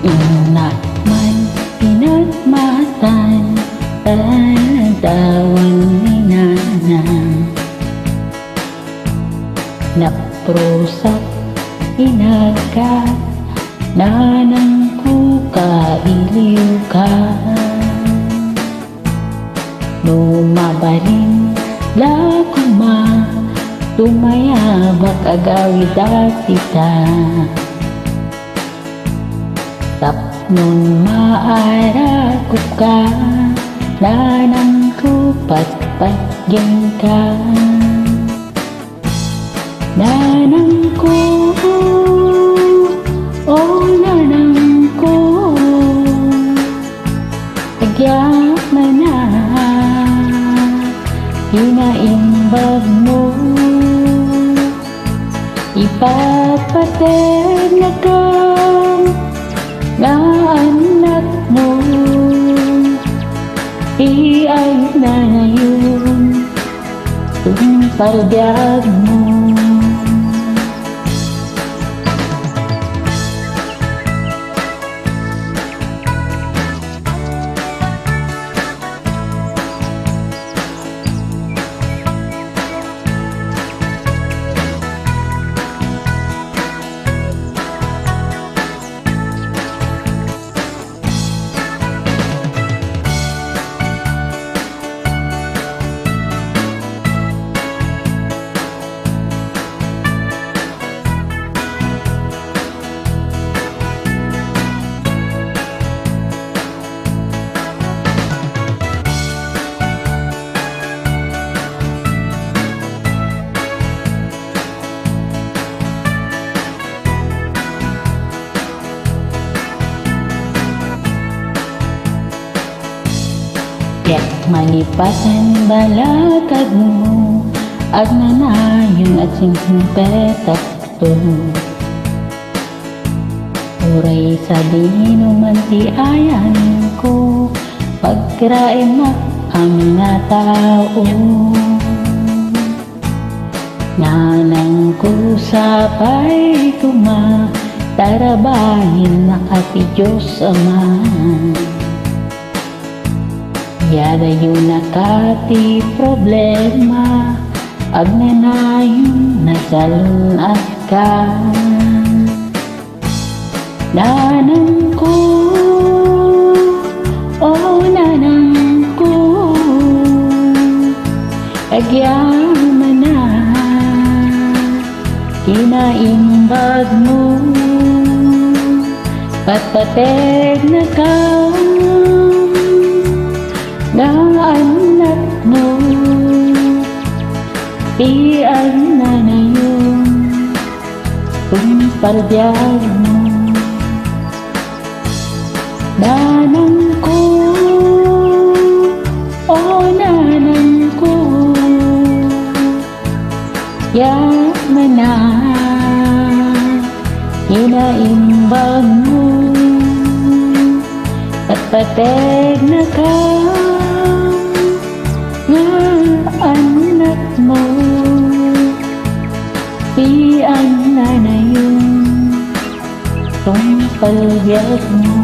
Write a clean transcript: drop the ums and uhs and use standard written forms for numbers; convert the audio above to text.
Inat man pinagmatan Tanatawan ni nanang Naprusat inagat Nanang ko kailiw ka Lumabarin lakuma Tumayabak agawid dati ta Tapnon maarakot ka Nanang ko patpagyan ka Nanang ko, oh nanang ko Agyak na na Pinaimbag mo Ipapatid na ka na anak mo Iay na yun Itong palbyag mo Yak manipasan balakad mo Ag nanayon at singpetak to Uray sabihin man ti ayan ko Pagkirain na ang nga tao Nanang ko sapay tuma Tarabahin na kati Diyos Ama Yada yun nakati problema Agnanayon nasalunat ka Nanang ko, oh nanang ko Agyaman na Kinaimbag mo Patpateg na ka na anak mo Iyan na na yun Kung palbyag mo Nanang ko, oh nanang ko Yaman na Inaimbag mo Patpateg na ka anak mo Iyan na na yun Itong palbyag mo